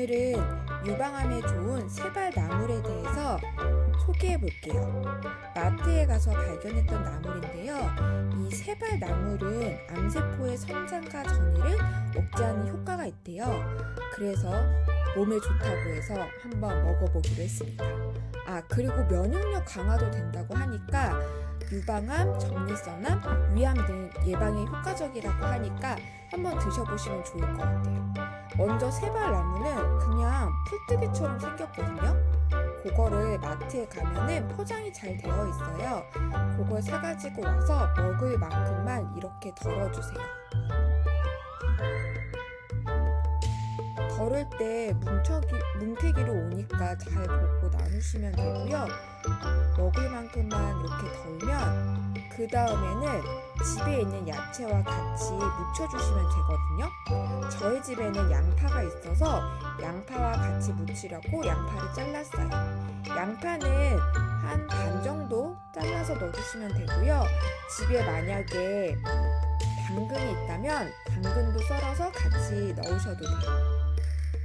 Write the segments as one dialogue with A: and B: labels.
A: 오늘은 유방암에 좋은 세발나물에 대해서 소개해 볼게요. 마트에 가서 발견했던 나물인데요. 이 세발나물은 암세포의 성장과 전이를 억제하는 효과가 있대요. 그래서 몸에 좋다고 해서 한번 먹어보기로 했습니다. 그리고 면역력 강화도 된다고 하니까 유방암, 정리성암, 위암 등 예방에 효과적이라고 하니까 한번 드셔보시면 좋을 것 같아요. 먼저 세발나무는 그냥 풀뜨기처럼 생겼거든요. 그거를 마트에 가면은 포장이 잘 되어 있어요. 그걸 사가지고 와서 먹을 만큼만 이렇게 덜어주세요. 덜을 때 뭉태기로 오니까 잘 보고 나누시면 되고요. 먹을 만큼만 이렇게 덜면 그 다음에는 집에 있는 야채와 같이 무쳐주시면 되거든요. 저희 집에는 양파가 있어서 양파와 같이 무치려고 양파를 잘랐어요. 양파는 한 반 정도 잘라서 넣어주시면 되고요. 집에 만약에 당근이 있다면 당근도 썰어서 같이 넣으셔도 돼요.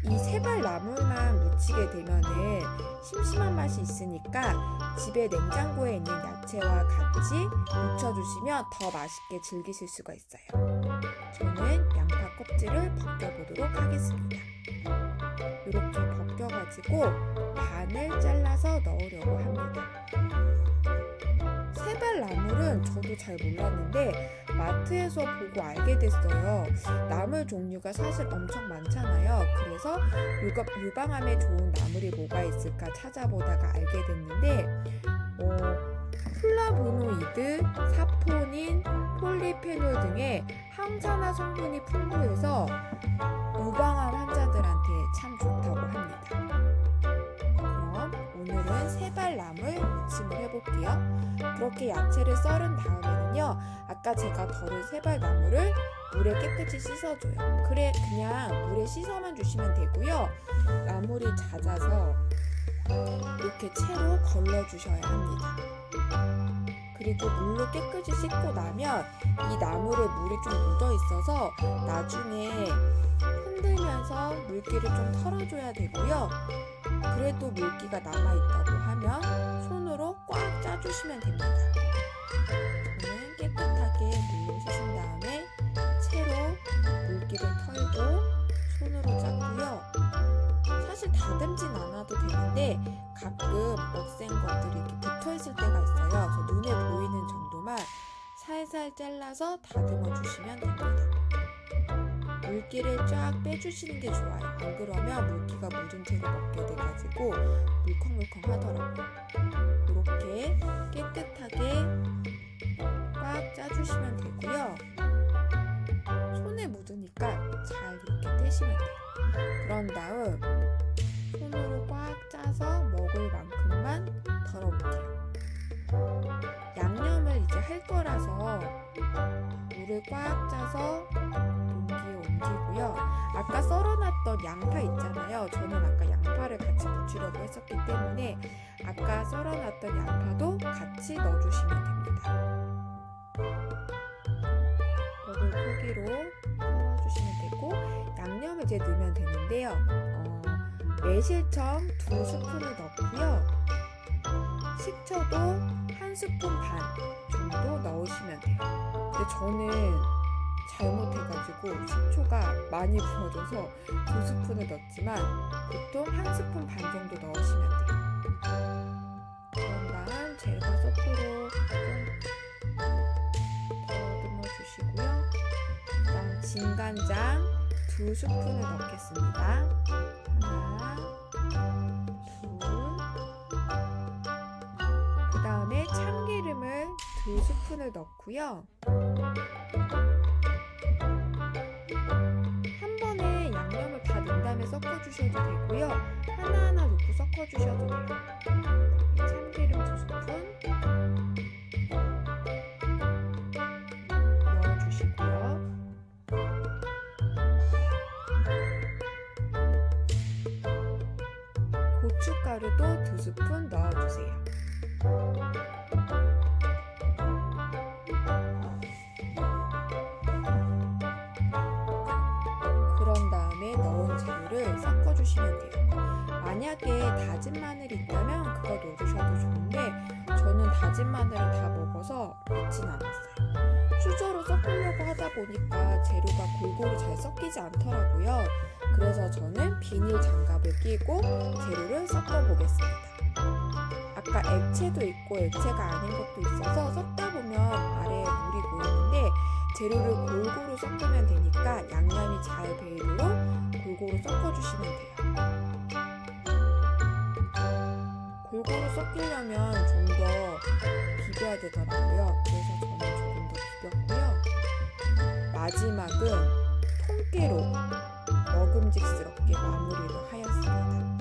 A: 이 세발나물만 무치게 되면은 심심한 맛이 있으니까 집에 냉장고에 있는 야채와 같이 무쳐주시면 더 맛있게 즐기실 수가 있어요. 저는 양파 껍질을 벗겨보도록 하겠습니다. 이렇게 벗겨가지고 반을 잘라서 넣으려고 합니다. 세발나물은 저도 잘 몰랐는데 마트에서 보고 알게 됐어요. 나물 종류가 사실 엄청 많잖아요. 그래서 유방암에 좋은 나물이 뭐가 있을까 찾아보다가 알게 됐는데 플라보노이드, 사포닌, 폴리페놀 등의 항산화 성분이 풍부해서 유방암 환자들한테 참 좋다고 합니다. 그럼 오늘은 세발나물 무침을 해볼게요. 그렇게 야채를 썰은 다음에는요, 아까 제가 덜은 세발나물을 물에 깨끗이 씻어줘요. 그냥 물에 씻어만 주시면 되고요. 나물이 잦아서 이렇게 채로 걸러주셔야 합니다. 그리고 물로 깨끗이 씻고 나면 이 나물에 물이 좀 묻어 있어서 나중에 흔들면서 물기를 좀 털어줘야 되고요. 그래도 물기가 남아있다고 하면 손으로 꽉 짜주시면 됩니다. 저는 깨끗하게 물로 씻은 다음에 채로 물기를 털고 손으로 짰고요. 사실 다듬진 않아도 되는데 가끔 억센 것들이 이렇게 붙어있을 때가 있어요. 그래서 눈에 보이는 정도만 살살 잘라서 다듬어 주시면 됩니다. 물기를 쫙 빼주시는 게 좋아요. 안 그러면 물기가 묻은 채로 먹게 돼가지고 물컹물컹 하더라고요. 이렇게 깨끗하게 꽉 짜주시면 되고요. 손에 묻으니까 잘 이렇게 떼시면 돼요. 그런 다음 손으로 꽉 짜서 먹을 만큼만 덜어볼게요. 양념을 이제 할 거라서 물을 꽉 짜서 용기에 옮기고요. 아까 썰어놨던 양파 있잖아요. 저는 아까 양파를 같이 무치려고 했었기 때문에 아까 썰어놨던 양파도 같이 넣어주시면 됩니다. 먹을 크기로 썰어주시면 되고 양념을 이제 넣으면 되는데요. 매실청 2스푼을 넣고요. 식초도 1스푼 반 정도 넣으시면 돼요. 근데 저는 잘못해가지고 식초가 많이 부어져서 2스푼을 넣었지만 보통 1스푼 반 정도 넣으시면 돼요. 그런 다음 재료가 섞도록 좀 더듬어 주시고요. 그 다음 진간장 2스푼을 넣겠습니다. 하나, 둘. 그 다음에 참기름을 2스푼을 넣고요. 한 번에 양념을 다 넣은 다음에 섞어주셔도 되고요. 하나하나 넣고 섞어주셔도 돼요. 참기름 2스푼 넣어주시고요. 고춧가루도 2스푼 넣어주세요. 그런 다음에 넣은 재료를 섞어주세요. 섞어주시면 돼요. 만약에 다진 마늘이 있다면 그거 넣어주셔도 좋은데 저는 다진 마늘을 다 먹어서 넣진 않았어요. 수저로 섞으려고 하다 보니까 재료가 골고루 잘 섞이지 않더라고요. 그래서 저는 비닐 장갑을 끼고 재료를 섞어 보겠습니다. 아까 액체도 있고 액체가 아닌 것도 있어서 섞다 보면 아래에 물이 고이는데 재료를 골고루 섞으면 되니까 양념이 잘 배이도록 골고루 섞어주시면 돼요. 골고루 섞이려면 좀 더 비벼야 되더라고요. 그래서 저는 조금 더 비볐고요. 마지막은 통깨로 먹음직스럽게 마무리를 하였습니다.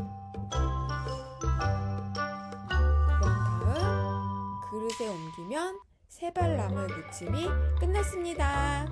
A: 그런 다음 그릇에 옮기면 세발나물 무침이 끝났습니다.